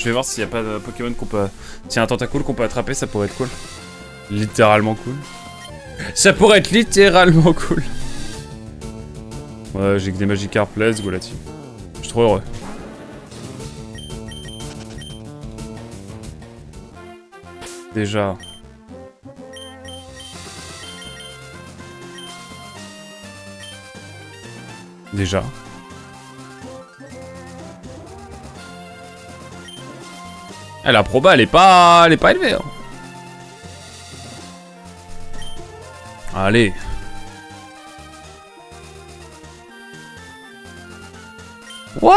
Je vais voir s'il n'y a pas de Pokémon qu'on peut... S'il y a un Tentacool qu'on peut attraper, ça pourrait être cool. Littéralement cool. Ça pourrait être littéralement cool. Ouais, j'ai que des Magikarp, let's go là-dessus. Je suis trop heureux. Déjà. Eh, la proba, elle est pas élevée. Hein. Allez. What?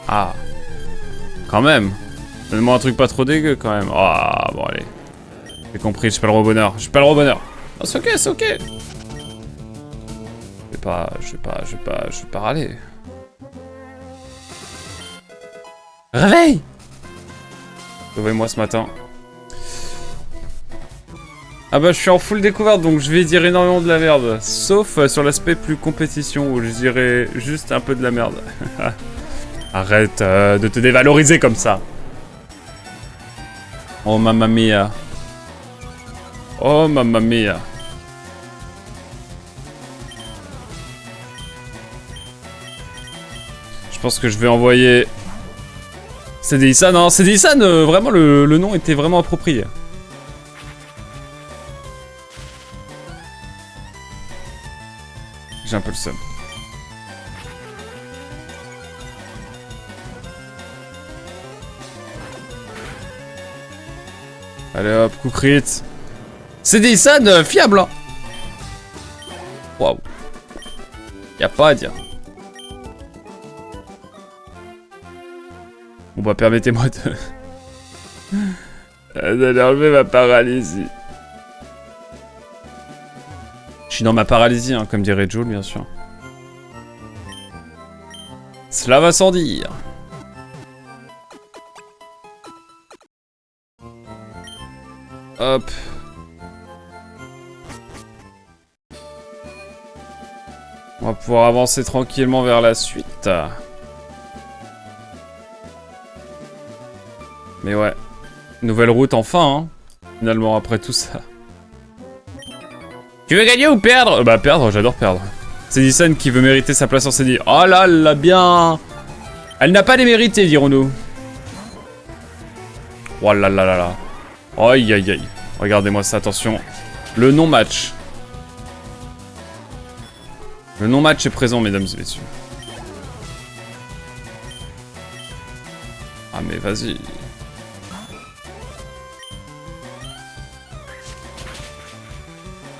Ah. Quand même. Donne-moi un truc pas trop dégueu quand même. Ah, bon allez. J'ai compris, je suis pas le rebonheur. Je suis pas le rebonheur. Oh, c'est ok, c'est ok. Je vais pas râler. Réveille! Sauvez-moi ce matin. Ah bah je suis en full découverte donc je vais dire énormément de la merde. Sauf sur l'aspect plus compétition où je dirais juste un peu de la merde. Arrête de te dévaloriser comme ça. Oh mamma mia. Oh mamma mia. Je pense que je vais envoyer... CDI-san, non, CDI-san, vraiment le nom était vraiment approprié. J'ai un peu le seum. Allez hop, coup crit. CDI-san, fiable hein. Waouh. Y'a pas à dire. Bon bah permettez-moi d'aller enlever ma paralysie. Je suis dans ma paralysie, hein, comme dirait Joel, bien sûr. Cela va sans dire. Hop. On va pouvoir avancer tranquillement vers la suite. Mais ouais. Nouvelle route enfin, hein. Finalement, après tout ça. Tu veux gagner ou perdre? Bah perdre, j'adore perdre. C'est Nissan qui veut mériter sa place en CD. Oh là là, bien. Elle n'a pas les mérités, dirons-nous. Oh là là là là. Aïe aïe aïe. Regardez-moi ça, attention. Le non-match. Le non-match est présent, mesdames et messieurs. Ah mais vas-y.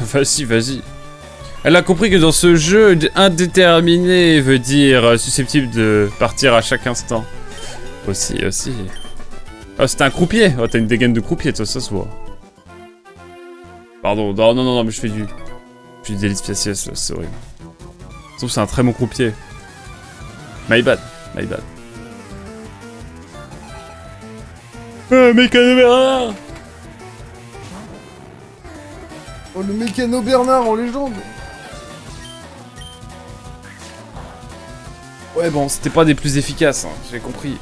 Vas-y, vas-y. Elle a compris que dans ce jeu, indéterminé veut dire susceptible de partir à chaque instant. Aussi. Oh, c'était un croupier. Oh, t'as une dégaine de croupier, toi, ça se voit. Pardon, non, mais je fais du délice faciès, c'est horrible. Sauf c'est un très bon croupier. My bad. Mécano Bernard. Oh, le Mécano Bernard en légende. Ouais, bon, c'était pas des plus efficaces, hein, j'ai compris.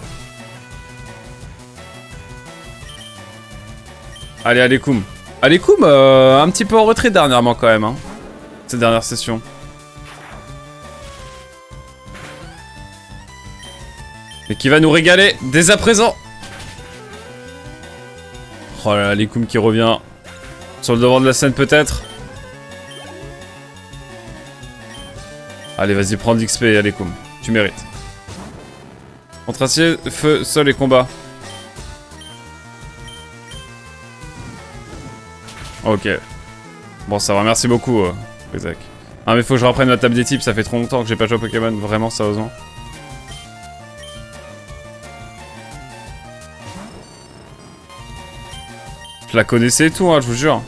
Allez, Alekoum. Alekoum, un petit peu en retrait dernièrement quand même, hein. Cette dernière session. Et qui va nous régaler dès à présent. Oh là là, Alekoum qui revient. Sur le devant de la scène peut-être. Allez, vas-y, prends d'XP, Alekoum. Tu mérites. Contre-acier, feu, sol et combat. Ok. Bon, ça va, merci beaucoup, Isaac. Ah, mais faut que je reprenne ma table des types, ça fait trop longtemps que j'ai pas joué à Pokémon, vraiment, sérieusement. Je la connaissais et tout, hein, je vous jure.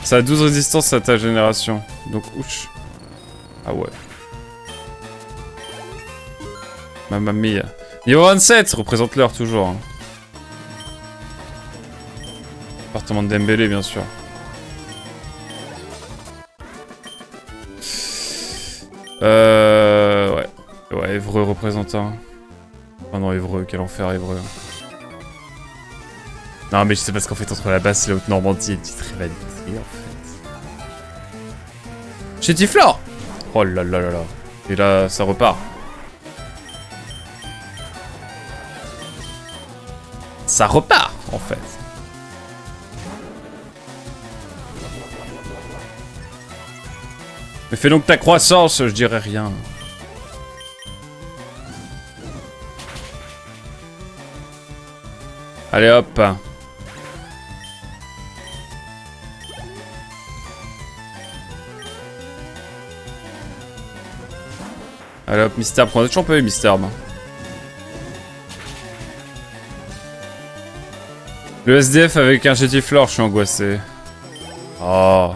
Ça a 12 résistances à ta génération. Donc, ouch. Ah ouais. Mamma mia. Niveau 27, représente l'heure toujours. Hein. Appartement de Dembélé, bien sûr. Ouais. Ouais, Évreux représentant. Oh non, Évreux, quel enfer, Évreux. Non, mais je sais parce qu'en fait, entre la basse et la Haute-Normandie, il y a une petite rivalité, en fait. Chétiflore! Oh là là là là. Et là, ça repart. Ça repart, en fait. Mais fais donc ta croissance, je dirais rien. Allez hop. Allez hop, Mistarb, on a toujours pas eu Mistarb. Le SDF avec un Chétiflore, je suis angoissé. Oh.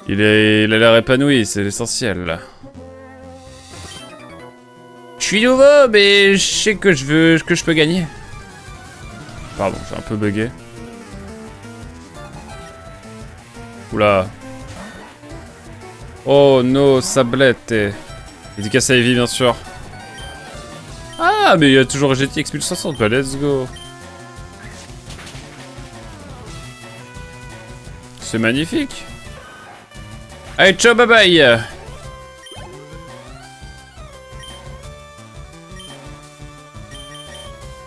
Il a l'air épanoui, c'est l'essentiel. Je suis nouveau, mais je sais que je peux gagner. Pardon, j'ai un peu bugué. Oula. Oh no, sablette. Dédicace à Evie, bien sûr. Ah, mais il y a toujours GTX 1060, bah let's go. C'est magnifique. Allez, ciao, bye bye.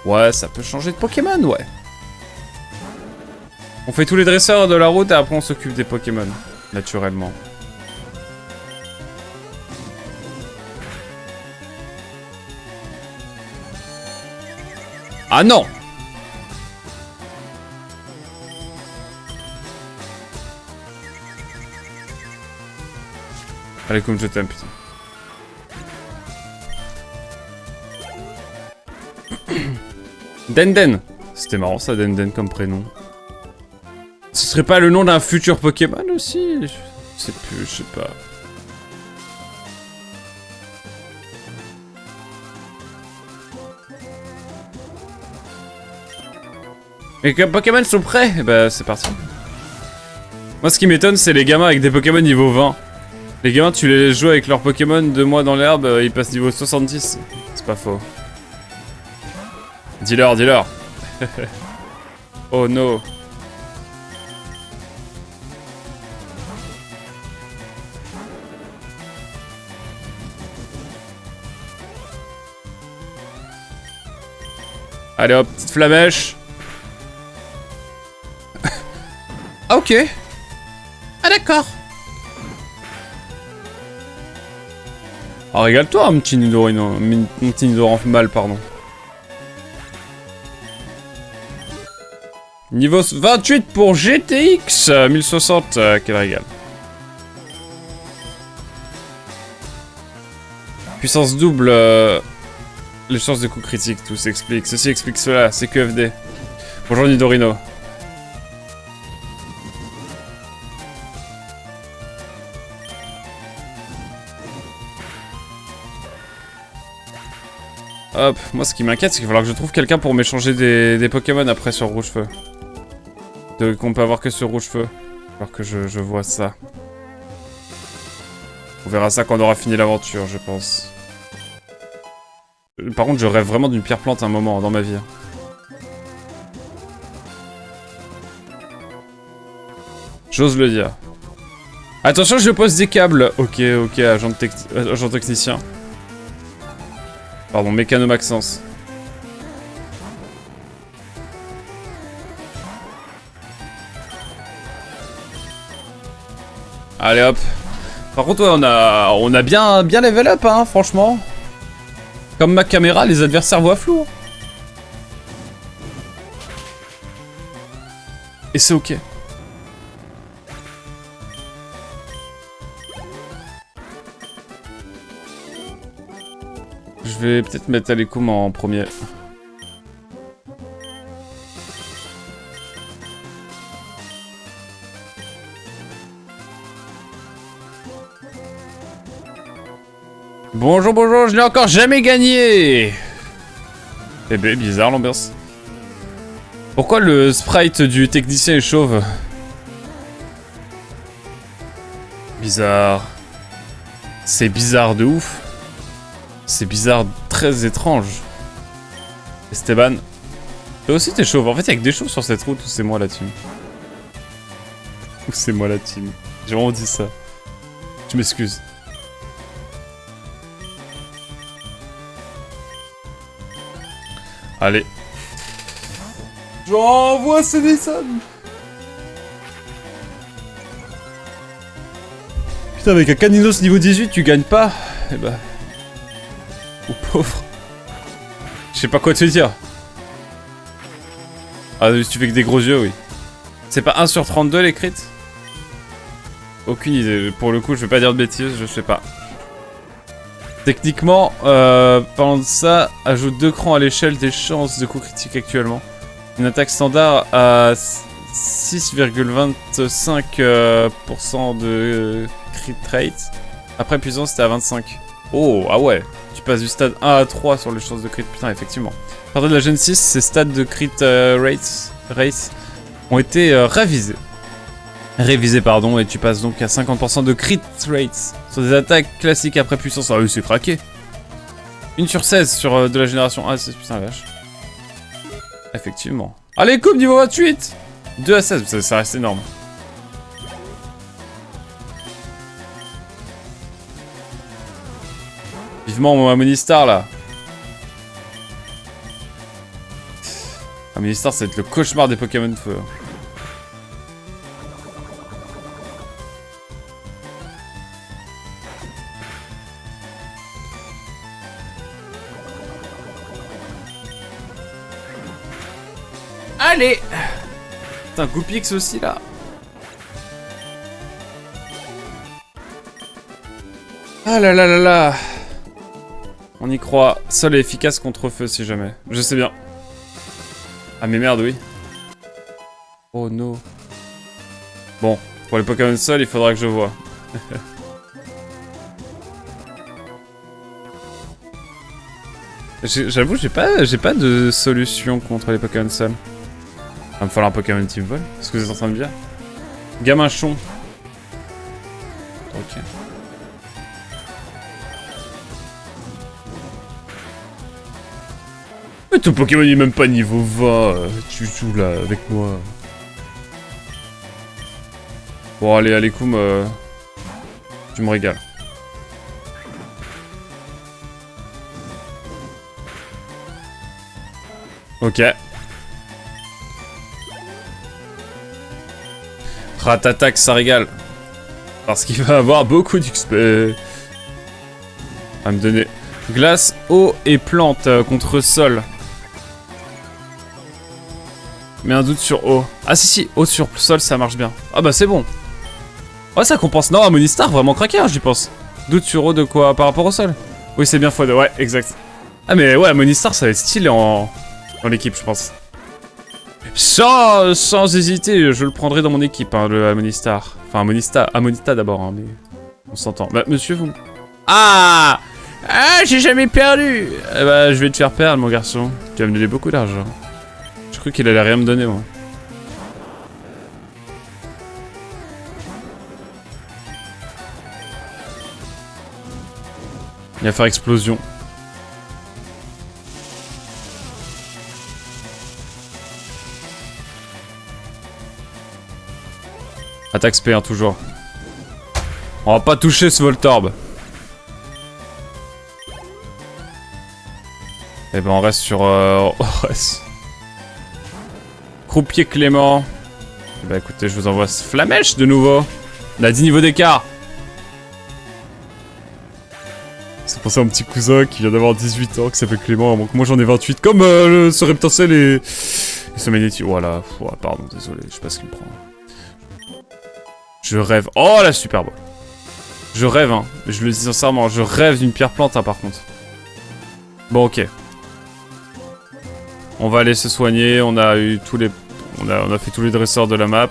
Ouais, ça peut changer de Pokémon, ouais. On fait tous les dresseurs de la route et après on s'occupe des Pokémon, naturellement. Ah non! Allez, comme je t'aime, putain. Denden. C'était marrant ça, Denden comme prénom. Ce serait pas le nom d'un futur Pokémon aussi? Je sais plus, je sais pas. Et que Pokémon sont prêts? Eh bah c'est parti. Moi ce qui m'étonne c'est les gamins avec des Pokémon niveau 20. Les gamins tu les joues avec leurs Pokémon 2 mois dans l'herbe, ils passent niveau 70. C'est pas faux. Dis-leur, dis-leur. Oh no. Allez hop, petite flamèche. Ah ok. Ah d'accord. Ah régale-toi, un petit Nidorino, un petit Nidoran mal, pardon. Niveau 28 pour GTX 1060, quel régal. Puissance double, les chances de coup critique, tout s'explique. Ceci explique cela, c'est QFD. Bonjour Nidorino. Hop, moi ce qui m'inquiète c'est qu'il va falloir que je trouve quelqu'un pour m'échanger des Pokémon après sur Rouge-Feu. Qu'on peut avoir que sur Rouge-Feu. Alors que je vois ça. On verra ça quand on aura fini l'aventure, je pense. Par contre, je rêve vraiment d'une pierre plante un moment dans ma vie. J'ose le dire. Attention, je pose des câbles. Ok, ok, agent technicien. Pardon, mécano Maxence. Allez hop. Par contre, ouais, on a bien level up, hein, franchement. Comme ma caméra, les adversaires voient flou. Et c'est ok. Je vais peut-être mettre Alekoum en premier. Bonjour, bonjour, je n'ai encore jamais gagné. Eh ben, bizarre l'ambiance. Pourquoi le sprite du technicien est chauve? Bizarre. C'est bizarre de ouf. C'est bizarre, très étrange. Esteban. Toi aussi t'es chauve. En fait, il y a que des chauves sur cette route ou c'est moi la team? Ou c'est moi la team? J'ai vraiment dit ça. Je m'excuse. Allez. J'envoie ce Nissan. Putain, avec un Caninos niveau 18, tu gagnes pas. Eh bah... Ou pauvre. Je sais pas quoi te dire. Ah, si tu fais que des gros yeux, oui. C'est pas 1 sur 32 les crits? Aucune idée. Pour le coup, je vais pas dire de bêtises, je sais pas. Techniquement, parlant de ça, ajoute 2 crans à l'échelle des chances de coups critiques actuellement. Une attaque standard à 6,25% de crit rate. Après puissance, c'était à 25. Oh, ah ouais. Tu passes du stade 1 à 3 sur les chances de crit. Putain, effectivement. À partir de la Gen 6, ces stades de crit rates ont été révisés. Pardon, et tu passes donc à 50% de crit rates sur des attaques classiques après puissance. Ah oui, c'est craqué. 1 sur 16 sur de la génération 1, c'est putain la vache. Effectivement. Allez, coupe niveau 28. 2 à 16, ça reste énorme. Vivement mon Amonistar là. Amonistar, ça va être le cauchemar des Pokémon de feu. Allez! Putain, Goupix aussi là. Ah là là là là. On y croit. Sol est efficace contre feu si jamais. Je sais bien. Ah mais merde, oui. Oh no. Bon, pour les Pokémon sol, il faudra que je vois. J'avoue, j'ai pas de solution contre les Pokémon sol. Il va me falloir un Pokémon type vol. C'est ce que vous êtes en train de dire. Gaminchon. Ok. Mais ton Pokémon il est même pas niveau 20. Tu joues là avec moi. Bon, allez, allez, Koum. Tu me régales. Ok. Rat-attaque, ça régale. Parce qu'il va avoir beaucoup d'XP. À me donner glace, eau et plante contre sol. Mais un doute sur eau. Ah si, eau sur sol, ça marche bien. Ah bah c'est bon. Ouais, ça compense. Non, Amonistar, vraiment craqué, hein, j'y pense. Doute sur eau de quoi? Par rapport au sol? Oui, c'est bien x2, ouais, exact. Ah mais ouais, Amonistar, ça va être stylé dans l'équipe, je pense. Sans hésiter, je le prendrai dans mon équipe, hein, le Amonistar. Enfin, Amonita d'abord, hein, mais on s'entend. Bah, monsieur, vous... Ah, j'ai jamais perdu. Eh bah, je vais te faire perdre, mon garçon. Tu vas me donner beaucoup d'argent. Je crois qu'il allait rien me donner, moi. Il va faire explosion. Attaque SP1 toujours. On va pas toucher ce Voltorb. Et ben on reste sur... on reste... Croupier Clément. Et bah écoutez, je vous envoie ce Flamèche de nouveau. On a 10 niveaux d'écart. C'est pour ça un petit cousin qui vient d'avoir 18 ans, qui s'appelle Clément, avant que moi j'en ai 28. Comme ce Reptocel et ce Magnéti. Voilà, oh, pardon, désolé, je sais pas ce qu'il me prend. Je rêve. Oh la superbe. Je rêve, hein. Je le dis sincèrement, je rêve d'une pierre plante, hein, par contre. Bon, ok. On va aller se soigner. On a eu tous les... On a fait tous les dresseurs de la map.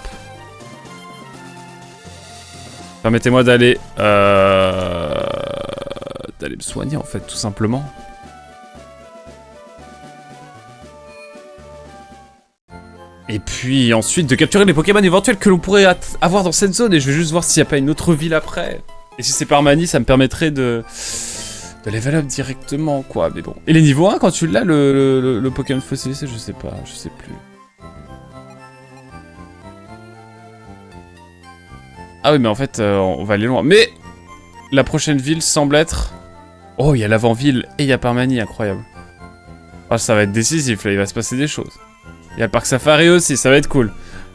Permettez-moi d'aller... d'aller me soigner, en fait, tout simplement. Et puis ensuite de capturer les Pokémon éventuels que l'on pourrait avoir dans cette zone. Et je vais juste voir s'il n'y a pas une autre ville après. Et si c'est par manie, ça me permettrait de level up directement, quoi. Mais bon. Et les niveaux 1, quand tu l'as, le Pokémon fossilisé, je sais pas, je sais plus. Ah oui, mais en fait, on va aller loin. Mais la prochaine ville semble être... Oh, il y a l'avant-ville et il y a Parmanie, incroyable. Ah, ça va être décisif, là, il va se passer des choses. Il y a le parc Safari aussi, ça va être cool.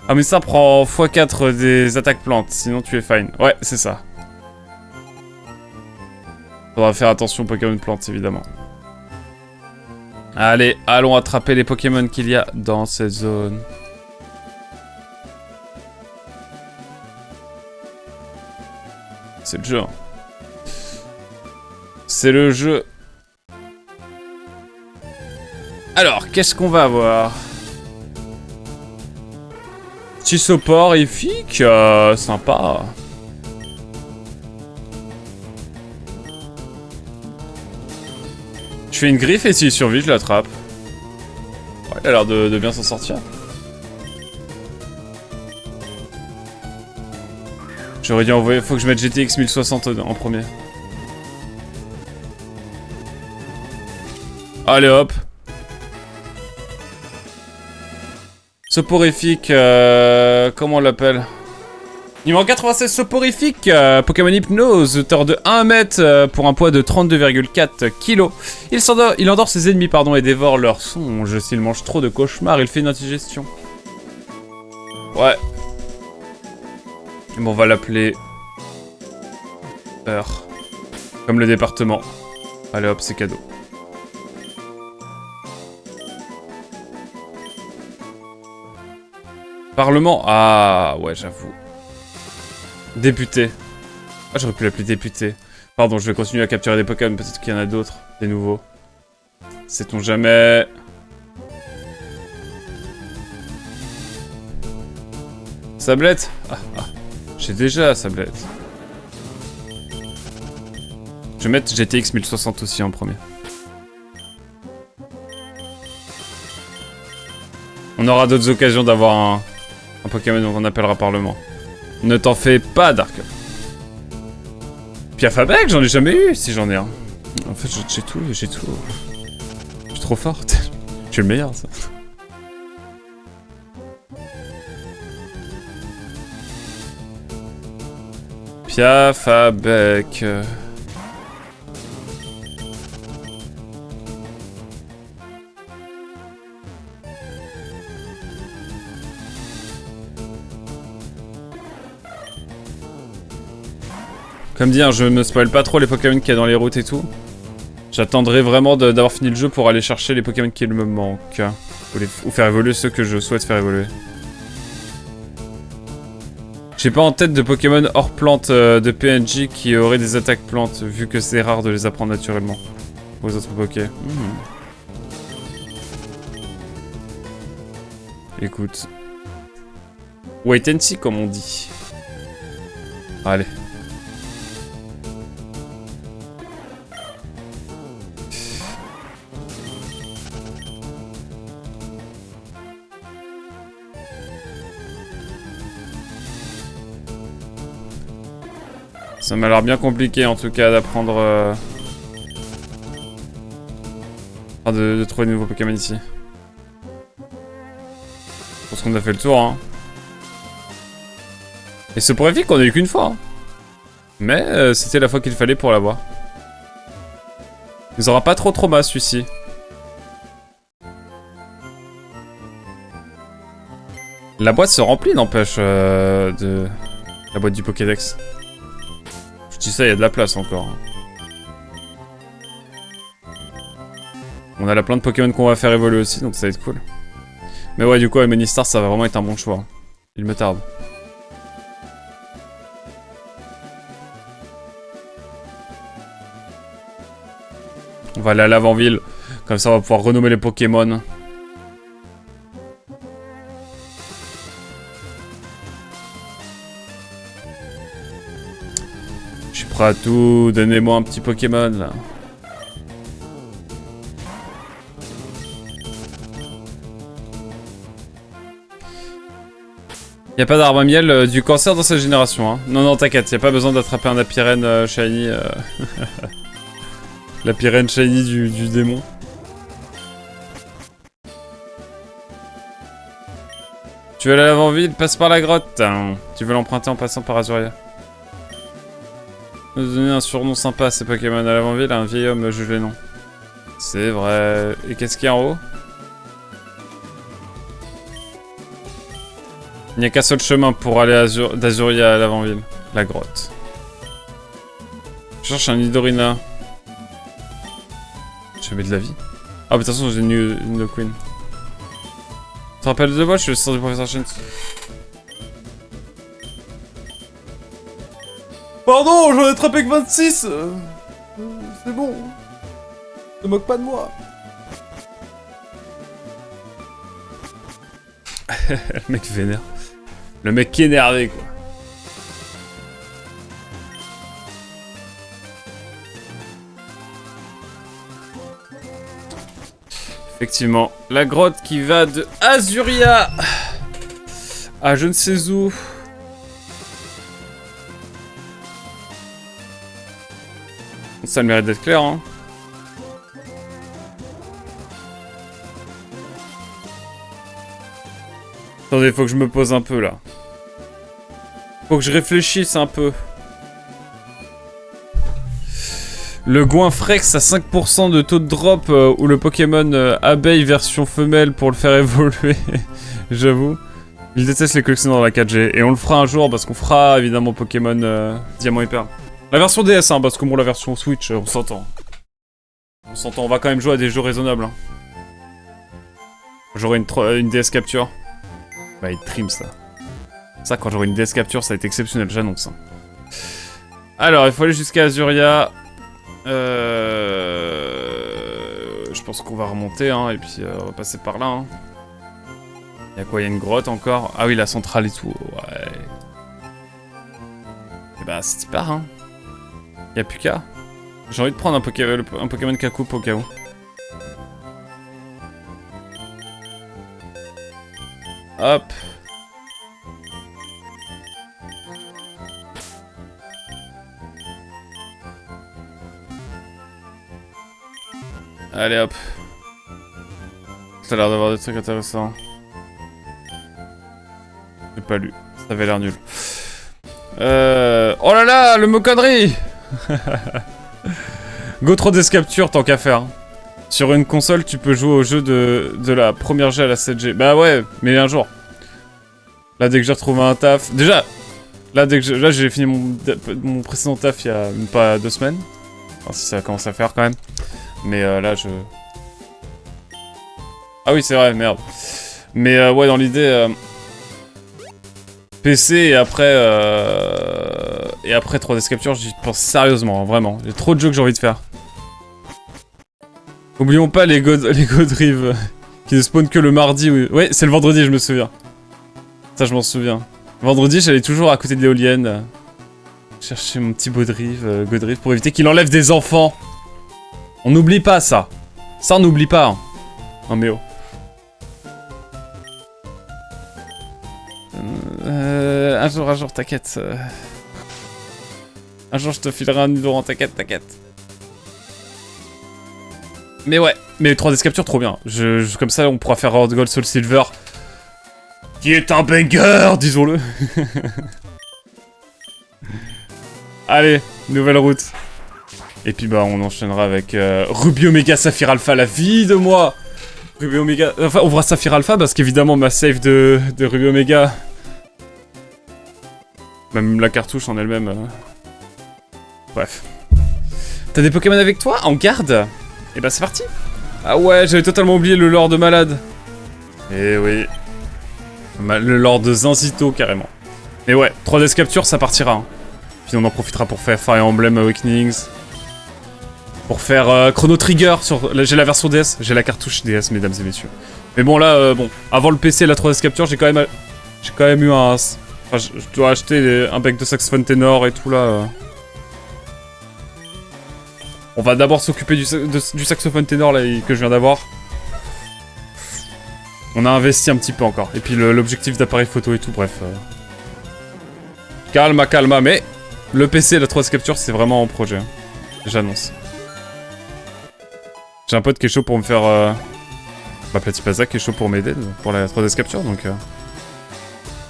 Ah, mais ça prend x4 des attaques plantes, sinon tu es fine. Ouais, c'est ça. Faudra faire attention aux Pokémon plantes, évidemment. Allez, allons attraper les Pokémon qu'il y a dans cette zone. C'est le jeu. Hein. C'est le jeu. Alors, qu'est-ce qu'on va avoir? Petit soporifique, sympa. Je fais une griffe et s'il survit, je l'attrape. Ouais, il a l'air de bien s'en sortir. J'aurais dû envoyer... Faut que je mette GTX 1060 en premier. Allez hop. Soporifique, comment on l'appelle? Numéro 96, soporifique, Pokémon Hypnose, hauteur de 1 mètre pour un poids de 32,4 kg. Il endort ses ennemis et dévore leurs songes. S'il mange trop de cauchemars, il fait une indigestion. Ouais. Bon, on va l'appeler... Heure. Comme le département. Allez hop, c'est cadeau. Parlement. Ah, ouais, j'avoue. Député. Ah, j'aurais pu l'appeler député. Pardon, je vais continuer à capturer des Pokémon. Peut-être qu'il y en a d'autres. Des nouveaux. Sait-on jamais. Sablette. Ah. J'ai déjà Sablette. Je vais mettre GTX 1060 aussi en premier. On aura d'autres occasions d'avoir un Pokémon qu'on appellera Parlement. Ne t'en fais pas, Dark. Puis Alphabet, j'en ai jamais eu, si j'en ai un. En fait, j'ai tout. Je suis trop forte. Je suis le meilleur, ça. Piafabec. Comme dit, hein, je me spoil pas trop les Pokémon qu'il y a dans les routes et tout. J'attendrai vraiment d'avoir fini le jeu pour aller chercher les Pokémon qui me manquent. Ou faire évoluer ceux que je souhaite faire évoluer. J'ai pas en tête de Pokémon hors plante de PNJ qui auraient des attaques plantes, vu que c'est rare de les apprendre naturellement. Aux autres Poké. Écoute. Wait and see, comme on dit. Allez. Ça m'a l'air bien compliqué en tout cas d'apprendre... de trouver de nouveaux Pokémon ici. Je pense qu'on a fait le tour, hein. Et ce soporifique qu'on a eu qu'une fois, hein. Mais c'était la fois qu'il fallait pour l'avoir. Il nous aura pas trop trauma celui-ci. La boîte se remplit, n'empêche, de... La boîte du Pokédex. Je dis ça, il y a de la place encore. On a la plein de Pokémon qu'on va faire évoluer aussi, donc ça va être cool. Mais ouais, du coup, Monistar, ça va vraiment être un bon choix. Il me tarde. On va aller à l'avant-ville. Comme ça, on va pouvoir renommer les Pokémon. Je suis prêt à tout. Donnez-moi un petit Pokémon, là. Y'a pas d'arbre à miel du cancer dans cette génération, hein. Non, non, t'inquiète, y'a pas besoin d'attraper un Apirène shiny. L'Apirène shiny du démon. Tu veux aller à l'avant-ville? Passe par la grotte. Tu veux l'emprunter en passant par Azuria. Nous donner un surnom sympa à ces Pokémon à l'avant-ville, un vieil homme juge les noms. C'est vrai. Et qu'est-ce qu'il y a en haut? Il n'y a qu'un seul chemin pour aller d'Azuria à l'avant-ville. La grotte. Je cherche un Nidorina. Jamais de la vie. Ah, mais de toute façon, j'ai une Queen. Tu te rappelles de moi? Je suis le sens du professeur Shensi. Pardon, j'en ai attrapé que 26. C'est bon. Ne moque pas de moi. Le mec vénère. Le mec qui est énervé, quoi. Effectivement, la grotte qui va de Azuria à je ne sais où. Ça le mérite d'être clair, hein. Attendez, faut que je me pose un peu, là. Faut que je réfléchisse un peu. Le Goinfrex a 5% de taux de drop ou le Pokémon abeille version femelle pour le faire évoluer. J'avoue. Il déteste les collectionneurs dans la 4G. Et on le fera un jour parce qu'on fera évidemment Pokémon Diamant et Perle. La version DS, hein, parce que bon, la version Switch, on s'entend. On s'entend, on va quand même jouer à des jeux raisonnables. Hein. J'aurai une DS Capture. Bah, il trim ça. Ça, quand j'aurai une DS Capture, ça va être exceptionnel, j'annonce. Hein. Alors, il faut aller jusqu'à Azuria. Je pense qu'on va remonter, hein, et puis on va passer par là. Hein. Y'a quoi? Y'a une grotte encore? Ah oui, la centrale et tout, ouais. Et bah, c'est part, hein. Y'a plus qu'à. J'ai envie de prendre un Pokémon Kakoupe au cas où. Hop. Allez hop. Ça a l'air d'avoir des trucs intéressants. J'ai pas lu. Ça avait l'air nul. Oh là là, le mot connerie. Go 3DS Capture tant qu'à faire. Sur une console, tu peux jouer au jeu de la première G à la 7G. Bah ouais, mais un jour. Là, dès que j'ai retrouvé un taf... Déjà, là, là j'ai fini mon précédent taf il y a même pas 2 semaines. Alors si ça commence à faire quand même. Mais là, je... Ah oui, c'est vrai, merde. Mais ouais, dans l'idée... PC et après 3DS Capture, j'y pense sérieusement, hein, vraiment. Il y a trop de jeux que j'ai envie de faire. Oublions pas les Godrive qui ne spawnent que le mardi. Ouais, c'est le vendredi, je me souviens. Ça, je m'en souviens. Vendredi, j'allais toujours à côté de l'éolienne. Chercher mon petit Godrive pour éviter qu'il enlève des enfants. On n'oublie pas ça. Ça, on n'oublie pas. Hein. Non mais oh. Un jour, t'inquiète. Un jour, je te filerai un Nidoran, t'inquiète. Mais ouais, mais 3DS Capture, trop bien. Comme ça, on pourra faire Rose Gold Soul Silver. Qui est un banger, disons-le. Allez, nouvelle route. Et puis bah, on enchaînera avec Ruby Omega Saphir Alpha, la vie de moi. Ruby Omega... Enfin, on fera Saphir Alpha parce qu'évidemment, ma save de Ruby Omega... Même la cartouche en elle-même... Bref. T'as des Pokémon avec toi? En garde? Et bah c'est parti. Ah ouais, j'avais totalement oublié le lore de malade. Eh oui. Le lore de Zinzito, carrément. Mais ouais, 3DS Capture, ça partira. Hein. Puis on en profitera pour faire Fire Emblem Awakenings. Pour faire Chrono Trigger sur... J'ai la version DS, j'ai la cartouche DS, mesdames et messieurs. Mais bon là, bon, avant le PC et la 3DS Capture, j'ai quand même eu un... Enfin, je dois acheter un bec de saxophone ténor et tout là. On va d'abord s'occuper du saxophone ténor là, que je viens d'avoir. On a investi un petit peu encore. Et puis l'objectif d'appareil photo et tout, bref. Calma, calma, mais le PC et la 3D capture, c'est vraiment en projet. Hein. J'annonce. J'ai un pote qui est chaud pour me faire... Bah, Platypasa qui est chaud pour m'aider pour la 3D capture, donc...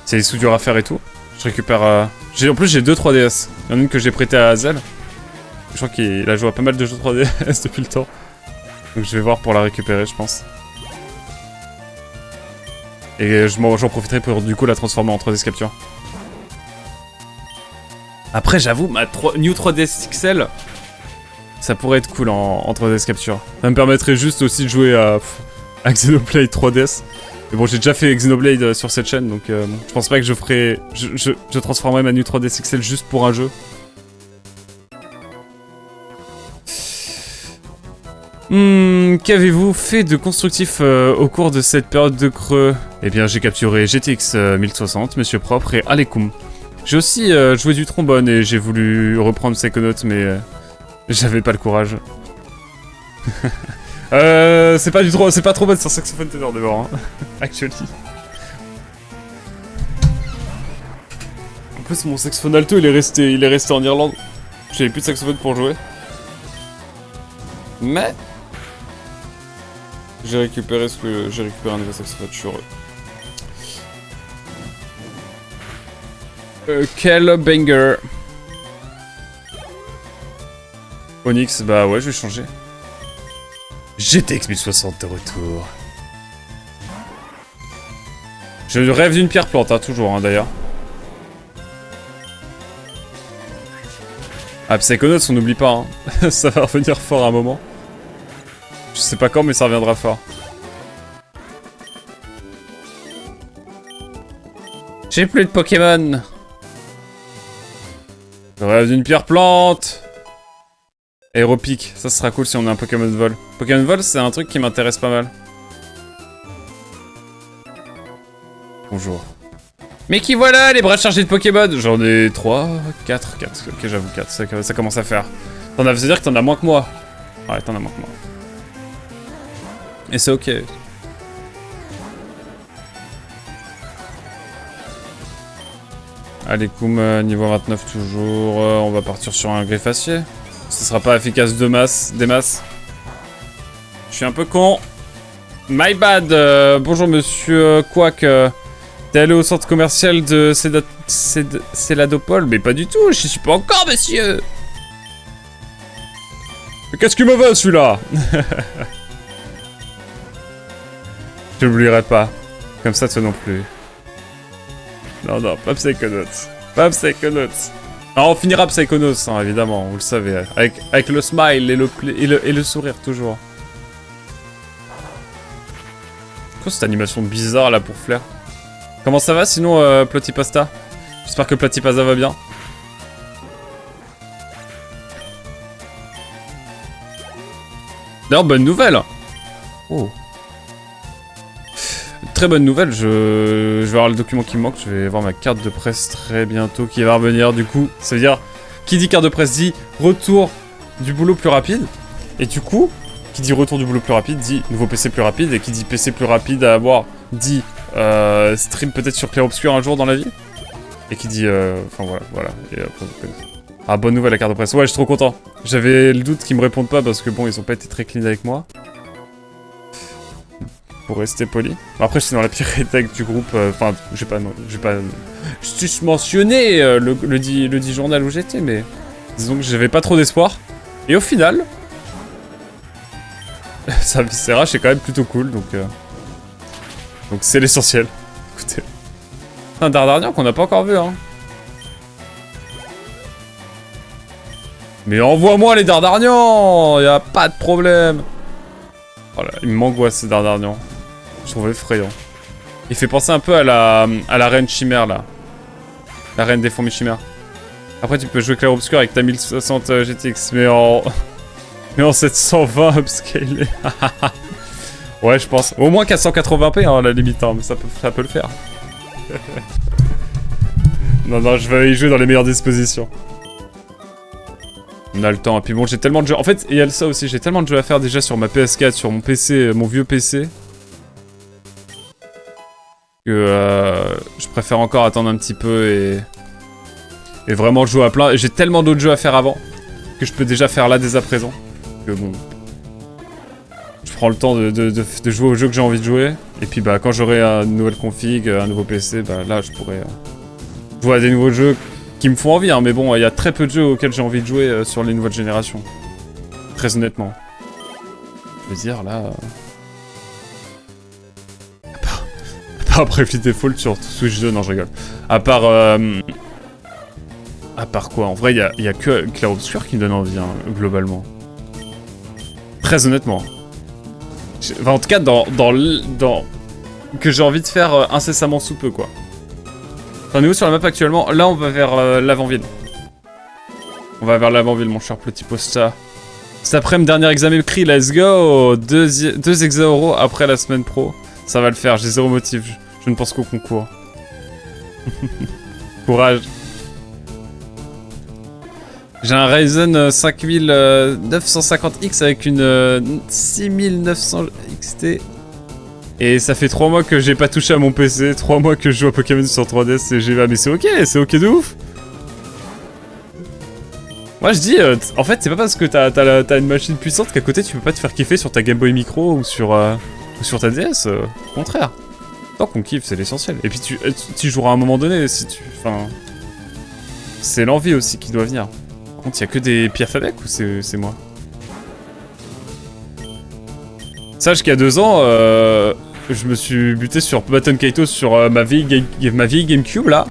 C'est des soudures à faire et tout. Je récupère... En plus, j'ai deux 3DS. Il y en a une que j'ai prêtée à Hazel. Je crois qu'il a joué à pas mal de jeux 3DS depuis le temps. Donc je vais voir pour la récupérer, je pense. Et j'en profiterai pour du coup la transformer en 3DS capture. Après, j'avoue, ma New 3DS XL, ça pourrait être cool en 3DS capture. Ça me permettrait juste aussi de jouer à Xenoblade 3DS. Mais bon, j'ai déjà fait Xenoblade sur cette chaîne, donc je pense pas que je ferai... Je transformerai ma New 3DS XL juste pour un jeu. Qu'avez-vous fait de constructif au cours de cette période de creux? Eh bien, j'ai capturé GTX 1060, Monsieur Propre et Alekoum. J'ai aussi joué du trombone et j'ai voulu reprendre Psychonauts, mais j'avais pas le courage. C'est pas trop bon sur saxophone ténor dehors, hein. Actually. En plus, mon saxophone alto, il est resté en Irlande. J'avais plus de saxophone pour jouer. Mais... j'ai récupéré un nouveau saxophone, je suis heureux. Quel banger. Onyx, bah ouais, je vais changer. GTX 1060 de retour. Je rêve d'une pierre plante, hein, toujours, hein, d'ailleurs. Ah, Psychonauts, on n'oublie pas, hein. Ça va revenir fort à un moment. Je sais pas quand, mais ça reviendra fort. J'ai plus de Pokémon. Je rêve d'une pierre plante. Aéropique, ça sera cool si on a un Pokémon vol. Pokémon vol, c'est un truc qui m'intéresse pas mal. Bonjour. Mais qui voilà, les bras chargés de Pokémon. J'en ai 3, 4. Ok, j'avoue 4, ça commence à faire. Ça veut dire que t'en as moins que moi. Ouais, t'en as moins que moi. Et c'est ok. Allez, Koum, niveau 29 toujours. On va partir sur un greffacier. Ce sera pas efficace des masses. Je suis un peu con. My bad. Bonjour monsieur Quack. T'es allé au centre commercial de Céladopole? Mais pas du tout, j'y suis pas encore, monsieur. Mais qu'est-ce qu'il me veut, celui-là? Je l'oublierai pas. Comme ça, toi non plus. Non, pas Psychonauts. Pas Psychonauts. Alors, on finira Psychonauts, hein, évidemment, vous le savez. Avec le smile et le sourire, toujours. Quoi, cette animation bizarre, là, pour Flair? Comment ça va, sinon, Platypasta? J'espère que Platypasta va bien. D'ailleurs, bonne nouvelle. Oh. Très bonne nouvelle, je vais avoir le document qui me manque, je vais avoir ma carte de presse très bientôt qui va revenir, du coup, ça veut dire, qui dit carte de presse dit retour du boulot plus rapide, et du coup, qui dit retour du boulot plus rapide dit nouveau PC plus rapide, et qui dit PC plus rapide à avoir dit stream peut-être sur Clair Obscur un jour dans la vie, et qui dit, enfin voilà, et après, ah, bonne nouvelle la carte de presse, ouais, je suis trop content, j'avais le doute qu'ils me répondent pas parce que bon, ils ont pas été très clean avec moi. Pour rester poli. Après, je suis dans la pire rétag du groupe. Enfin, j'ai pas juste mentionné le dit journal où j'étais, mais disons que j'avais pas trop d'espoir. Et au final, ça Viscera, c'est quand même plutôt cool, donc c'est l'essentiel. Écoutez, un Dardarnian qu'on n'a pas encore vu, hein. Mais envoie-moi les Dardarnians, y a pas de problème. Oh là, il m'angoisse ces Dardarnians. Je trouve effrayant. Il fait penser un peu à la reine chimère là. La reine des fourmis chimères. Après tu peux jouer Clair Obscur avec ta 1060 GTX mais en 720 upscalé. Ouais je pense. Au moins 480p hein, à la limite hein, mais ça peut le faire. Non je vais y jouer dans les meilleures dispositions. On a le temps et puis bon j'ai tellement de jeux. En fait il y a ça aussi, j'ai tellement de jeux à faire déjà sur ma PS4, sur mon PC, mon vieux PC. que je préfère encore attendre un petit peu et vraiment jouer à plein. J'ai tellement d'autres jeux à faire avant que je peux déjà faire là dès à présent. Que bon, je prends le temps de jouer aux jeux que j'ai envie de jouer. Et puis bah quand j'aurai une nouvelle config, un nouveau PC, bah là je pourrai jouer à des nouveaux jeux qui me font envie. Hein, mais bon, il y a très peu de jeux auxquels j'ai envie de jouer sur les nouvelles générations. Très honnêtement. Je veux dire là... À part Bravely Default sur Switch 2, non je rigole. À part quoi? En vrai, il y a que Clair Obscur qui me donne envie, hein, globalement. Très honnêtement. Enfin, en tout cas, dans que j'ai envie de faire incessamment sous peu, quoi. Enfin, on est où sur la map actuellement? Là, on va vers l'avant-ville. On va vers l'avant-ville, mon cher petit posta. Cet après-midi, dernier examen écrit, let's go! Deux exa euros après la semaine pro. Ça va le faire, j'ai zéro motif. Je ne pense qu'au concours. Courage. J'ai un Ryzen 5950X avec une 6900 XT. Et ça fait 3 mois que j'ai pas touché à mon PC, 3 mois que je joue à Pokémon sur 3DS et GBA. Mais c'est ok de ouf. Moi je dis, en fait c'est pas parce que t'as une machine puissante qu'à côté tu peux pas te faire kiffer sur ta Game Boy Micro ou sur ta DS, au contraire. Tant qu'on kiffe, c'est l'essentiel. Et puis tu joueras à un moment donné, si tu... Enfin... C'est l'envie aussi qui doit venir. Par contre, y'a que des piafs avec ou c'est moi? Sache qu'il y a 2 ans, je me suis buté sur Baton Kaitos sur ma vieille GameCube, là.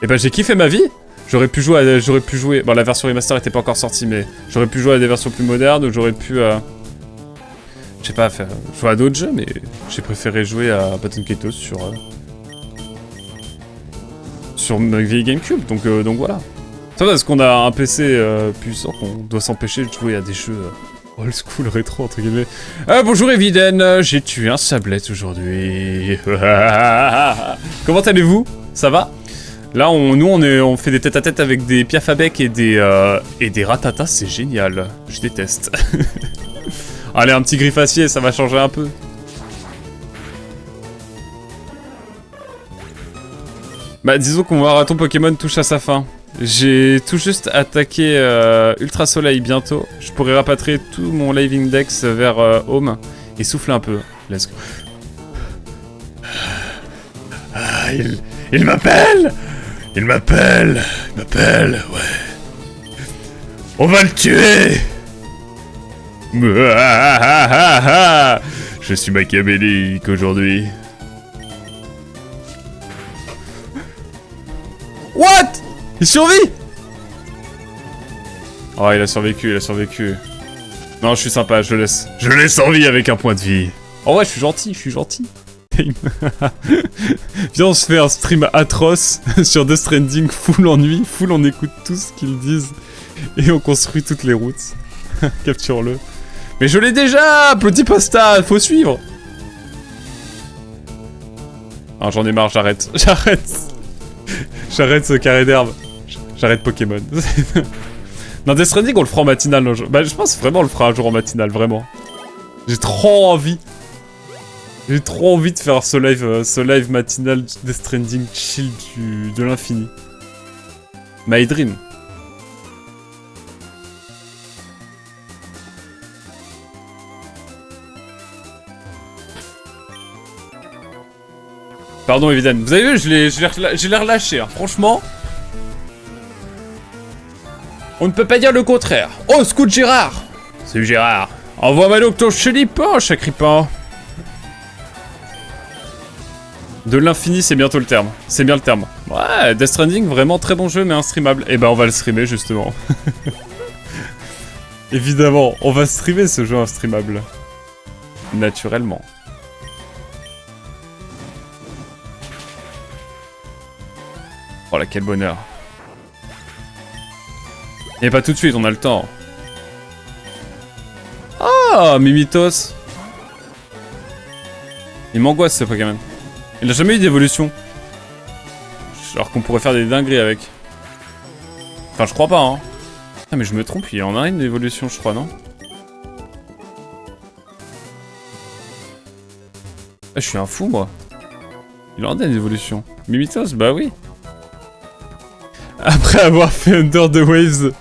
Et bah j'ai kiffé ma vie. J'aurais pu jouer... Bon, la version remaster était pas encore sortie, mais j'aurais pu jouer à des versions plus modernes, ou j'aurais pu... Je sais pas, jouer à d'autres jeux, mais j'ai préféré jouer à Baton Kaitos sur ma vieille GameCube, donc voilà. C'est parce qu'on a un PC puissant qu'on doit s'empêcher de jouer à des jeux old school rétro entre guillemets. Bonjour Eviden, j'ai tué un sablette aujourd'hui. Comment allez-vous? Ça va? Là, on fait des tête-à-tête avec des piafabec et des ratatas, c'est génial. Je déteste. Allez, un petit griffacier, ça va changer un peu. Bah, disons que mon marathon Pokémon touche à sa fin. J'ai tout juste attaqué Ultra Soleil bientôt. Je pourrais rapatrier tout mon live index vers Home et souffler un peu. Let's go. Ah, il m'appelle! Il m'appelle, ouais. On va le tuer! Je suis machiavélique aujourd'hui. What? Il survit? Oh, il a survécu, Non, je suis sympa, je le laisse. Je le laisse en vie avec un point de vie. Oh ouais, je suis gentil. Viens, on se fait un stream atroce sur Death Stranding, full ennui, full on écoute tout ce qu'ils disent et on construit toutes les routes. Capture-le. Mais je l'ai déjà, petit posta, faut suivre. Ah, j'en ai marre, j'arrête. J'arrête ce carré d'herbe. J'arrête Pokémon. Dans Death Stranding, on le fera en matinal. Non, bah, je pense vraiment on le fera un jour en matinal, vraiment. J'ai trop envie. J'ai trop envie de faire ce live matinal Death Stranding chill de l'infini. My dream. Pardon, évidemment. Vous avez vu, je l'ai relâché, hein. Franchement. On ne peut pas dire le contraire. Oh, Scout Gérard. Salut Gérard. Envoie-moi donc ton chelipan, Chacripin. De l'infini, c'est bientôt le terme. C'est bien le terme. Ouais, Death Stranding, vraiment très bon jeu, mais instreamable. Et bah, on va le streamer, justement. Évidemment, on va streamer ce jeu instreamable. Naturellement. Oh là, quel bonheur. Et pas tout de suite, on a le temps. Ah, Mimitos. Il m'angoisse ce Pokémon. Il n'a jamais eu d'évolution. Alors qu'on pourrait faire des dingueries avec. Enfin, je crois pas, hein. Ah, mais je me trompe, il en a une évolution, je crois, non? Ah, je suis un fou, moi. Il en a une évolution. Mimitos, bah oui. Après avoir fait Under the Waves,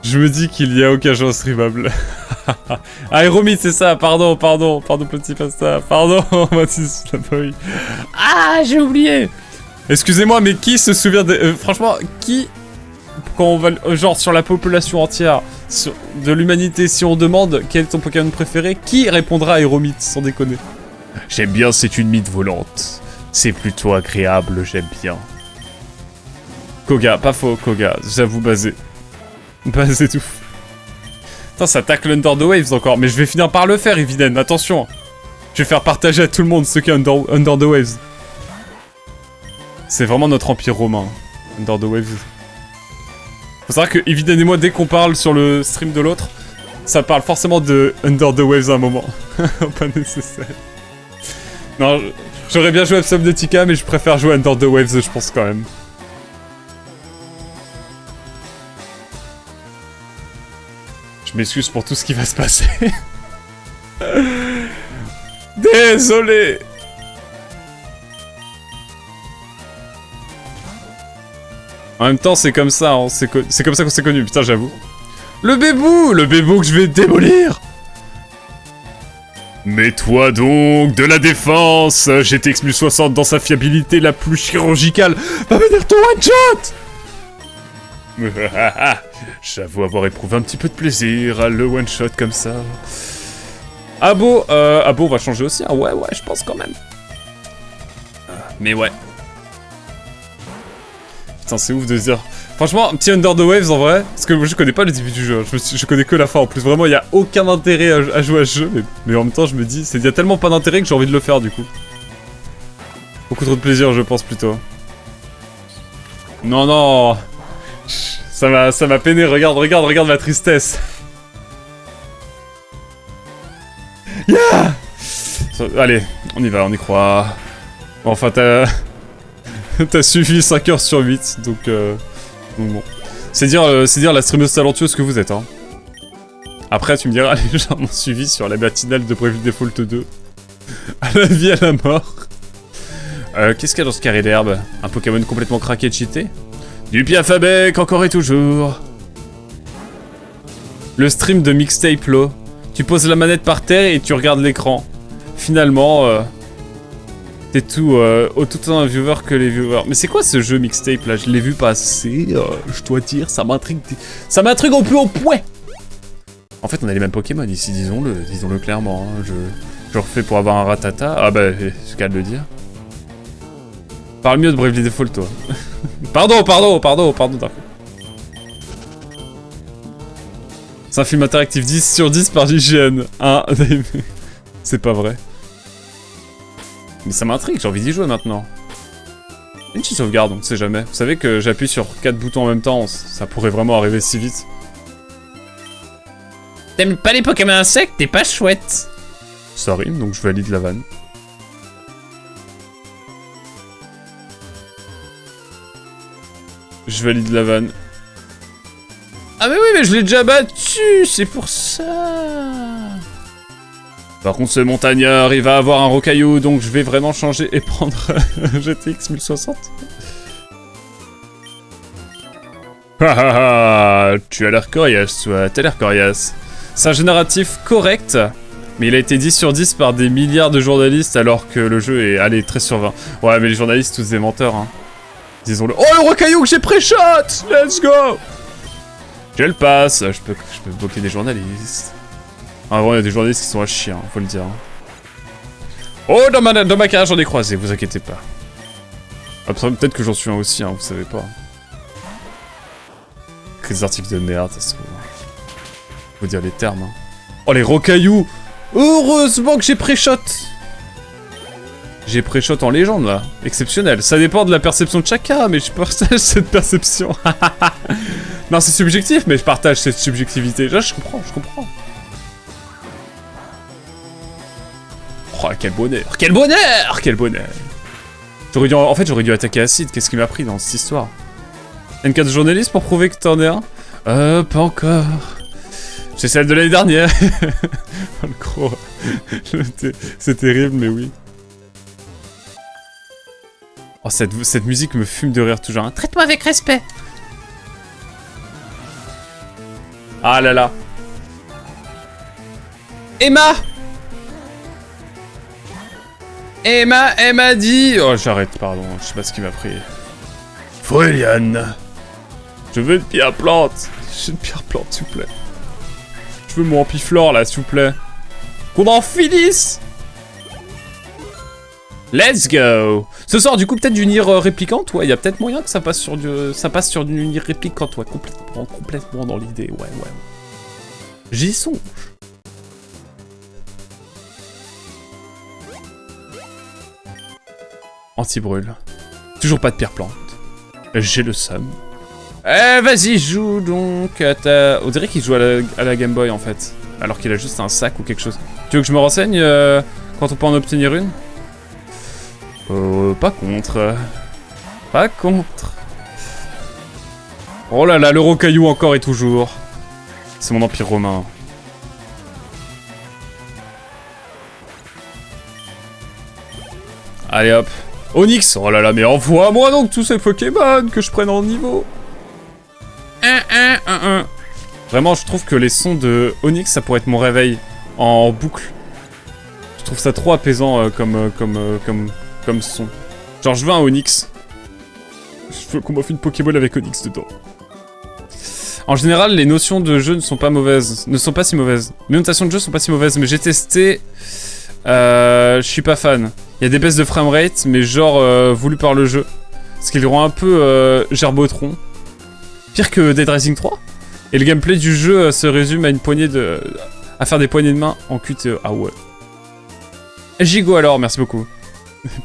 je me dis qu'il y a aucun jeu streamable. Aéromite, c'est ça, pardon, petit pasta, pardon, Mathis, la boy. Ah, j'ai oublié. Excusez-moi, mais qui se souvient de... franchement, qui... Quand on va, genre, sur la population entière de l'humanité, si on demande quel est ton Pokémon préféré, qui répondra Aéromite, sans déconner? J'aime bien, c'est une mythe volante. C'est plutôt agréable, j'aime bien. Koga, pas faux, Koga, j'avoue, basé. Basé tout. Putain, ça attaque l'Under the Waves encore, mais je vais finir par le faire, Eviden, attention. Je vais faire partager à tout le monde ce qu'est Under the Waves. C'est vraiment notre empire romain, Under the Waves. Faut savoir que Eviden et moi, dès qu'on parle sur le stream de l'autre, ça parle forcément de Under the Waves à un moment. Pas nécessaire. Non, j'aurais bien joué à Subnautica, mais je préfère jouer Under the Waves, je pense quand même. Je m'excuse pour tout ce qui va se passer. Désolé. En même temps, c'est comme ça, hein. C'est comme ça qu'on s'est connus, putain, j'avoue. Le bébou que je vais démolir. Mets-toi donc de la défense. GTX 1060 dans sa fiabilité la plus chirurgicale va venir ton one-shot. J'avoue avoir éprouvé un petit peu de plaisir à le one-shot comme ça. Abo va changer aussi, hein. Ouais, je pense quand même. Mais ouais. Putain, c'est ouf de se dire... Franchement, un petit Under the Waves en vrai, parce que moi je connais pas le début du jeu, je connais que la fin en plus, vraiment il y a aucun intérêt à jouer à ce jeu, mais en même temps je me dis, il y a tellement pas d'intérêt que j'ai envie de le faire du coup. Beaucoup trop de plaisir je pense plutôt. Non, ça m'a peiné, regarde ma tristesse. Yeah. Allez, on y va, on y croit. Enfin t'as suivi 5 heures sur 8, donc bon. C'est dire la streameuse talentueuse que vous êtes, hein. Après, tu me diras, les gens m'ont suivi sur la matinale de Bravely Default 2. À la vie, à la mort. Qu'est-ce qu'il y a dans ce carré d'herbe? Un Pokémon complètement craqué et cheaté? Du Piafabec, encore et toujours. Le stream de Mixtape Low. Tu poses la manette par terre et tu regardes l'écran. Finalement, t'es tout autant un viewer que les viewers. Mais c'est quoi ce jeu Mixtape là? Je l'ai vu passer, je dois dire, ça m'intrigue au plus haut point. En fait, on a les mêmes Pokémon ici, disons-le clairement. Hein. Je refais pour avoir un Ratata. Ah bah, c'est qu'à le dire. Parle mieux de Bravely Default, toi. Pardon d'un coup. C'est un film interactif 10 sur 10 par JGN. Hein, c'est pas vrai. Mais ça m'intrigue, j'ai envie d'y jouer maintenant. Une petite sauvegarde, on ne sait jamais. Vous savez que j'appuie sur 4 boutons en même temps, ça pourrait vraiment arriver si vite. T'aimes pas les Pokémon insectes, t'es pas chouette. Ça rime, donc je valide la vanne. Je valide la vanne. Ah mais oui, mais je l'ai déjà battu, c'est pour ça. Par contre, ce montagnard, il va avoir un rocaillou, donc je vais vraiment changer et prendre GTX 1060. Hahaha, tu as l'air coriace, toi, t'as l'air coriace. C'est un jeu narratif correct, mais il a été 10 sur 10 par des milliards de journalistes, alors que le jeu est, allez, 13 sur 20. Ouais, mais les journalistes, tous des menteurs, hein. Disons-le. Oh, le rocaillou que j'ai pré-shot! Let's go! Je le passe, je peux bloquer des journalistes. En vrai, il y a des journalistes qui sont à chier, hein, faut le dire. Oh, dans ma carrière, j'en ai croisé, vous inquiétez pas. Peut-être que j'en suis un aussi, hein, vous savez pas. Des articles de merde, ça se trouve. Faut dire les termes, hein. Oh, les rocailloux! Heureusement que j'ai pré-shot! J'ai pré-shot en légende, là. Exceptionnel. Ça dépend de la perception de chacun, mais je partage cette perception. Non, c'est subjectif, mais je partage cette subjectivité. Là, je comprends. Oh, quel bonheur! En fait, j'aurais dû attaquer Acide. Qu'est-ce qui m'a pris dans cette histoire? N4 journaliste pour prouver que t'en es un? Pas encore. C'est celle de l'année dernière. Le gros. C'est terrible, mais oui. Oh, cette musique me fume de rire toujours. Hein. Traite-moi avec respect. Ah là là. Emma, elle m'a dit... Oh, j'arrête, pardon. Je sais pas ce qui m'a pris. Fréliane. Je veux une pierre plante. J'ai une pierre plante, s'il vous plaît. Je veux mon ampiflore, là, s'il vous plaît. Qu'on en finisse. Let's go. Ce soir, du coup, peut-être du Nier réplicante. Ouais, il y a peut-être moyen que ça passe sur du Nier réplicante. Ouais, complètement dans l'idée. Ouais. J'y songe. Anti-brûle. Toujours pas de pierre plante. J'ai le seum. Vas-y, joue donc à ta... On dirait qu'il joue à la Game Boy, en fait. Alors qu'il a juste un sac ou quelque chose. Tu veux que je me renseigne quand on peut en obtenir une? Pas contre. Pas contre. Oh là là, le rocaillou encore et toujours. C'est mon empire romain. Allez hop. Onyx, oh là là, mais envoie-moi donc tous ces Pokémon que je prenne en niveau. Vraiment, je trouve que les sons de Onyx, ça pourrait être mon réveil en boucle. Je trouve ça trop apaisant comme son. Genre, je veux un Onyx. Je veux qu'on m'offre une Pokéball avec Onyx dedans. En général, les notions de jeu ne sont pas si mauvaises. Les notations de jeu sont pas si mauvaises, mais j'ai testé... je suis pas fan. Il y a des baisses de framerate, mais genre voulu par le jeu. Ce qui le rend un peu gerbotron. Pire que Dead Rising 3. Et le gameplay du jeu se résume à une poignée de... à faire des poignées de main en QTE. Ah ouais. Gigo alors, merci beaucoup.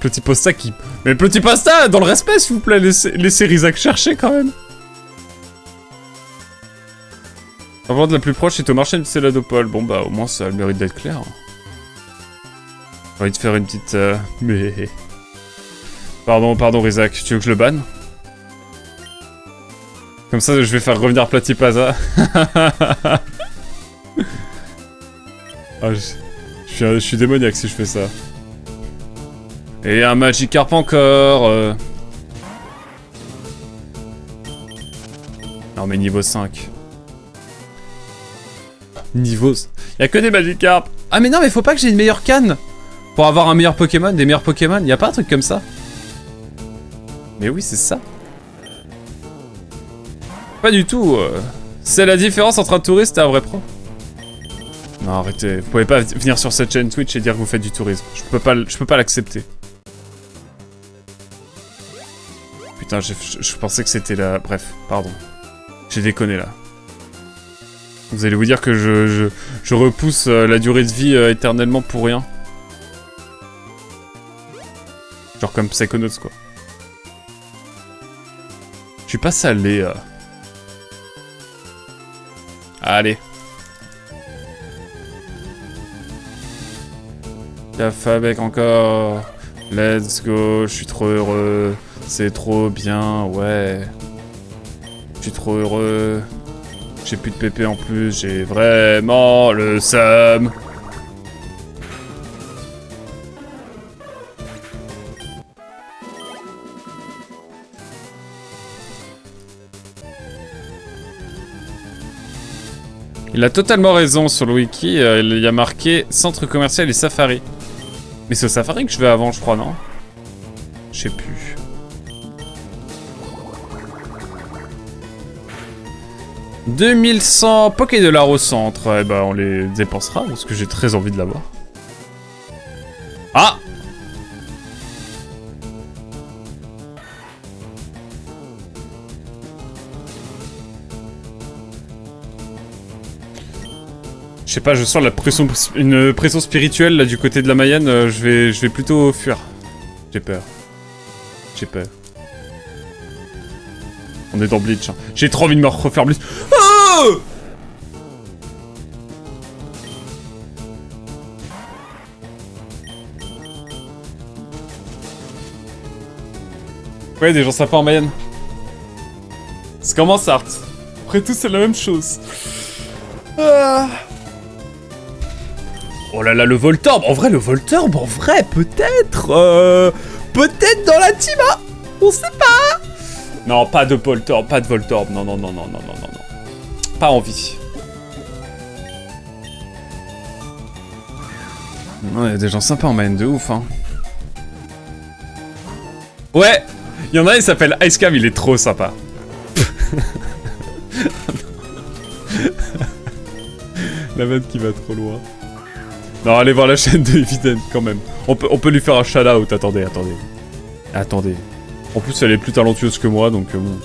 Petit Pasta qui... Mais Petit Pasta, dans le respect s'il vous plaît, laissez Rizak chercher quand même. La vente la plus proche est au marché de Céladopole. Bon bah au moins ça a le mérite d'être clair. J'ai envie de faire une petite... Mais... Pardon Rizak, tu veux que je le banne? Comme ça je vais faire revenir Platypasa. Ah, je suis démoniaque si je fais ça. Et un Magikarp encore. Non mais niveau 5. Niveau... Y'a que des Magikarp. Ah mais non mais faut pas que j'ai une meilleure canne pour avoir un meilleur Pokémon, des meilleurs Pokémon. Y'a pas un truc comme ça? Mais oui c'est ça. Pas du tout. C'est la différence entre un touriste et un vrai pro. Non arrêtez, vous pouvez pas venir sur cette chaîne Twitch et dire que vous faites du tourisme. Je peux pas l'accepter. Putain, je pensais que c'était la... Bref, pardon. J'ai déconné là. Vous allez vous dire que je repousse la durée de vie éternellement pour rien. Genre comme Psychonauts quoi. Je suis pas salé. Allez. Café encore. Let's go, je suis trop heureux. C'est trop bien, ouais. Je suis trop heureux. J'ai plus de PP en plus, j'ai vraiment le seum. Il a totalement raison sur le wiki, il y a marqué centre commercial et safari. Mais c'est au safari que je vais avant, je crois, non? Je sais plus. « 2100 Pokédollars au centre. » Eh ben, on les dépensera, parce que j'ai très envie de l'avoir. Ah! Je sais pas, je sens une pression spirituelle là du côté de la Mayenne, je vais plutôt fuir. J'ai peur. J'ai peur. On est dans Bleach. Hein. J'ai trop envie de me refaire Bleach. Oh! Ouais, des gens sympas en Mayenne. C'est comme en Sarthe. Après tout, c'est la même chose. Ah. Oh là là, le Voltorb. En vrai, peut-être. Peut-être dans la team. On sait pas. Non, pas de Voltorb, pas de Voltorb. Non, non, non, non, non, non, non, non. Pas envie. Non, il y a des gens sympas en main de ouf, hein. Ouais, il y en a, il s'appelle Icecam, il est trop sympa. La vanne qui va trop loin. Non, allez voir la chaîne de Eviden quand même. On peut lui faire un shout-out. Attendez. En plus, elle est plus talentueuse que moi, donc bon.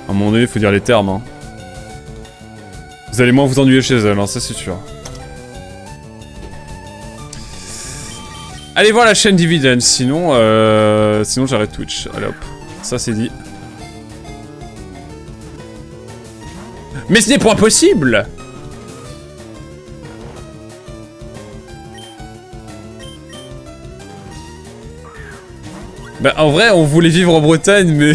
À un moment donné, il faut dire les termes, hein. Vous allez moins vous ennuyer chez elle, hein, ça c'est sûr. Allez voir la chaîne d'Eviden, sinon j'arrête Twitch. Allez hop, ça c'est dit. Mais ce n'est point possible! Bah en vrai, on voulait vivre en Bretagne, mais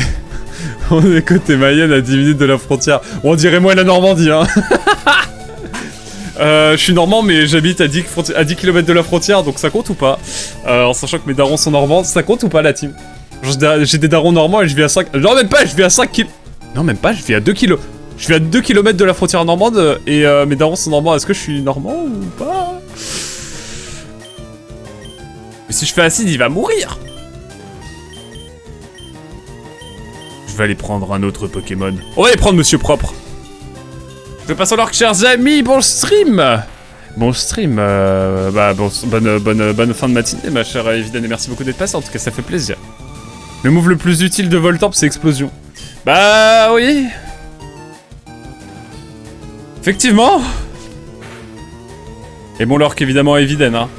on est côté Mayenne à 10 minutes de la frontière. On dirait moi la Normandie, hein. Je suis normand, mais j'habite à 10 km de la frontière, donc ça compte ou pas? En sachant que mes darons sont normands, ça compte ou pas la team? J'ai des darons normands et je vis à 5... Non même pas, je vis à 5 km... Non même pas, je vis à 2 km. Je vis à 2 km de la frontière normande et mes darons sont normands. Est-ce que je suis normand ou pas? Mais si je fais acide, il va mourir. Je vais aller prendre un autre Pokémon. On va aller prendre Monsieur Propre. Je passe alors, chers amis, bon stream. Bon stream, bonne fin de matinée, ma chère Eviden, et merci beaucoup d'être passé, en tout cas ça fait plaisir. Le move le plus utile de Voltorb, c'est Explosion. Bah oui. Effectivement. Et bon l'orque évidemment Eviden, hein.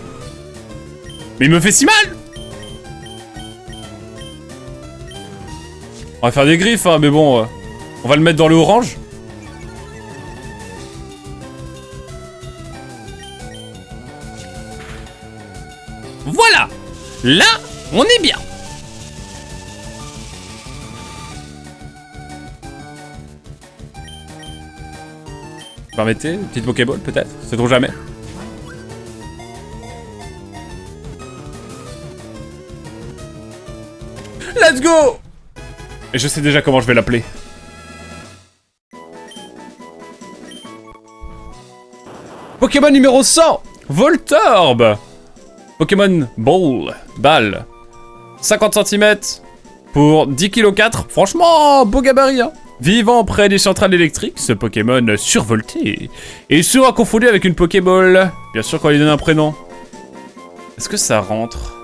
Mais il me fait si mal. On va faire des griffes, hein, mais bon, on va le mettre dans le orange. Voilà. Là, on est bien. Permettez, une petite Pokéball peut-être, c'est trop jamais. Let's go. Et je sais déjà comment je vais l'appeler. Pokémon numéro 100, Voltorb. Pokémon Balle. 50 cm pour 10 kg 4. Franchement, beau gabarit, hein. Vivant près des centrales électriques, ce Pokémon survolté est souvent confondu avec une Pokéball. Bien sûr qu'on lui donne un prénom. Est-ce que ça rentre?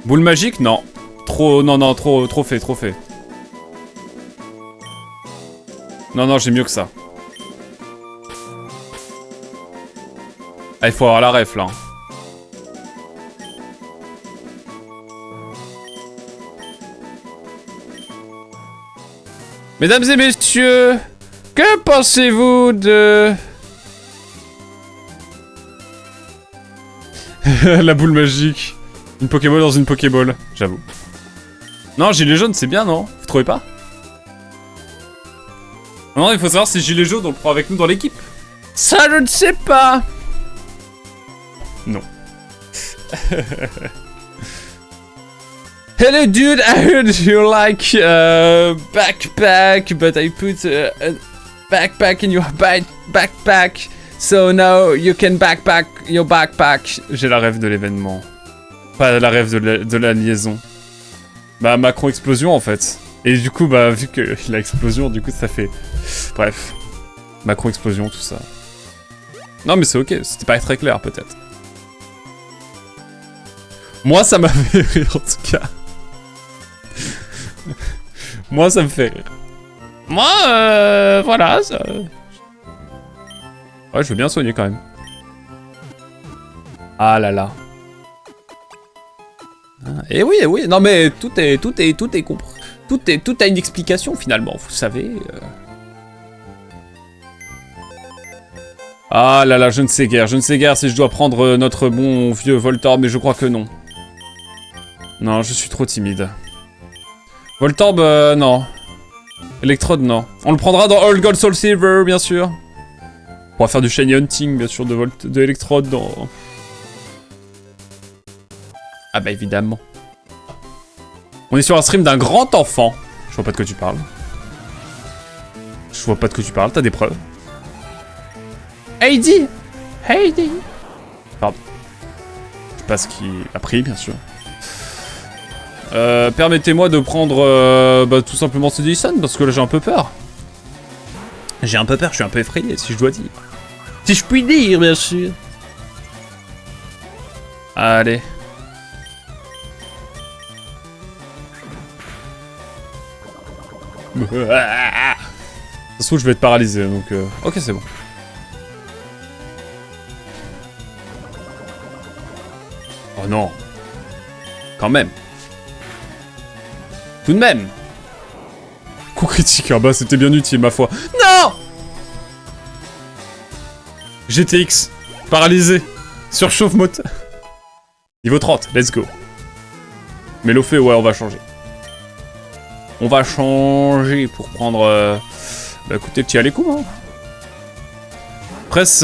Boule magique? Non. Trop fait. Non, j'ai mieux que ça. Ah, il faut avoir la ref, là. Mesdames et messieurs, que pensez-vous de... La boule magique. Une Pokéball dans une Pokéball, j'avoue. Non, gilet jaune, c'est bien, non? Vous trouvez pas? Non, il faut savoir si gilet jaune, on le prend avec nous dans l'équipe. Ça, je ne sais pas. Non. Hello dude, I heard you like backpack, but I put a backpack in your backpack, so now you can backpack your backpack. J'ai la rêve de l'événement. Pas la rêve de la liaison. Bah Macron explosion en fait. Et du coup bah vu que la explosion du coup ça fait... Bref. Macron explosion tout ça. Non mais c'est ok, c'était pas très clair peut-être. Moi ça m'a fait rire en tout cas. Moi ça me fait rire. Moi voilà ça... Ouais je veux bien soigner quand même. Ah là là. Et oui, non mais tout a une explication finalement, vous savez. Ah là là, je ne sais guère si je dois prendre notre bon vieux Voltorb, mais je crois que non. Non, je suis trop timide. Voltorb, non. Electrode, non. On le prendra dans All Gold Soul Silver, bien sûr. On va faire du shiny hunting, bien sûr, de Electrode dans... Ah bah évidemment. On est sur un stream d'un grand enfant. Je vois pas de quoi tu parles. Je vois pas de quoi tu parles, t'as des preuves. Heidi! Heidi! Pardon. Je sais pas ce qu'il a pris, bien sûr. Permettez-moi de prendre bah, tout simplement ce Dyson, parce que là j'ai un peu peur. J'ai un peu peur, je suis un peu effrayé, si je dois dire. Si je puis dire, bien sûr. Allez. Ça se trouve, je vais être paralysé, donc... Ok, c'est bon. Oh non. Quand même. Tout de même. Coup critique, ah bah c'était bien utile, ma foi. Non! GTX. Paralysé. Surchauffe moteur. Niveau 30, let's go. Mais l'eau fait, ouais, on va changer. On va changer pour prendre... Bah écoutez, petit Alekoum, hein. Presse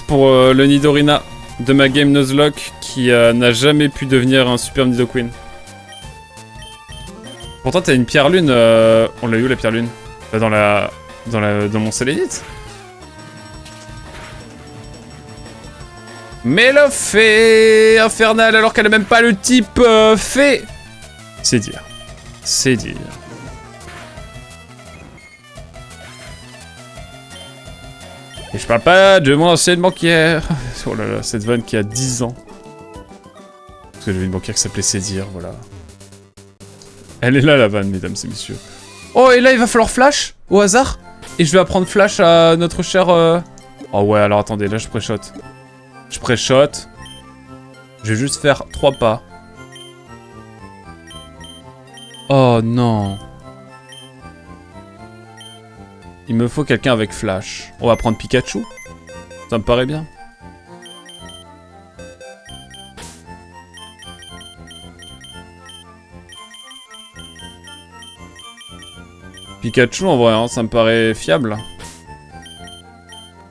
pour le Nidorina de ma game Nuzlocke qui n'a jamais pu devenir un super Nidoqueen. Pourtant t'as une pierre lune, on l'a eu la pierre lune. Là, dans mon sélénite. Mais le fée infernal alors qu'elle a même pas le type fée. C'est dire. C'est dire. Et je parle pas de mon ancienne banquière. Oh là là, cette vanne qui a 10 ans. Parce que j'avais une banquière qui s'appelait Cédir, voilà. Elle est là la vanne, mesdames et messieurs. Oh, et là il va falloir flash, au hasard. Et je vais apprendre flash à notre cher... Oh ouais, alors attendez, là je pré-shot. Je pré-shot. Je vais juste faire 3 pas. Oh non. Il me faut quelqu'un avec flash. On va prendre Pikachu. Ça me paraît bien. Pikachu en vrai, hein, ça me paraît fiable.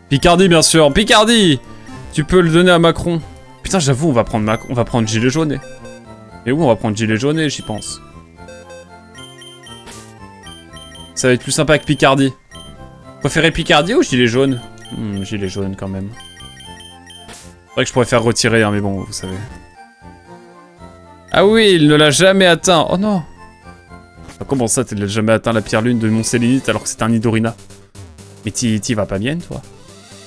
Picardie bien sûr, Picardie. Tu peux le donner à Macron. Putain j'avoue on va prendre Gilet Jaune. Et où on va prendre Gilet Jaune, j'y pense. Ça va être plus sympa que Picardie. Préférez Picardie ou Gilet Jaune? Gilet Jaune quand même. C'est vrai que je pourrais faire retirer, hein, mais bon, vous savez. Ah oui, il ne l'a jamais atteint. Oh non. Comment ça, tu ne l'as jamais atteint la pierre lune de mon Sélénite alors que c'est un Nidorina? Mais t'y vas pas bien, toi?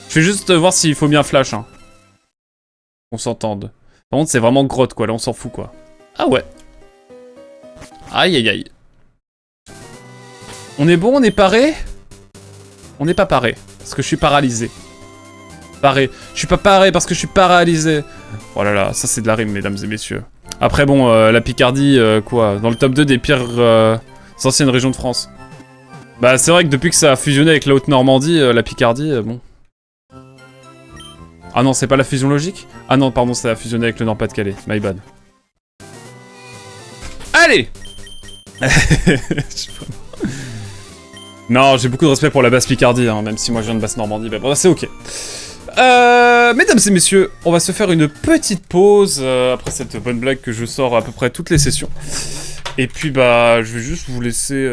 Je vais juste voir s'il faut bien flash, hein. On s'entende. Par contre, c'est vraiment grotte, quoi. Là, on s'en fout, quoi. Ah ouais. Aïe, aïe, aïe. On est bon, on est paré? On n'est pas paré, parce que je suis paralysé. Paré. Je suis pas paré parce que je suis paralysé. Oh là là, ça c'est de la rime, mesdames et messieurs. Après bon, la Picardie, quoi, dans le top 2 des pires anciennes régions de France. Bah c'est vrai que depuis que ça a fusionné avec la Haute-Normandie, la Picardie, bon... Ah non, c'est pas la fusion logique? Ah non, pardon, ça a fusionné avec le Nord-Pas-de-Calais, my bad. Allez. Non, j'ai beaucoup de respect pour la basse Picardie, hein, même si moi je viens de basse Normandie, bah bon, c'est ok. Mesdames et messieurs, on va se faire une petite pause après cette bonne blague que je sors à peu près toutes les sessions. Et puis bah, je vais juste vous laisser...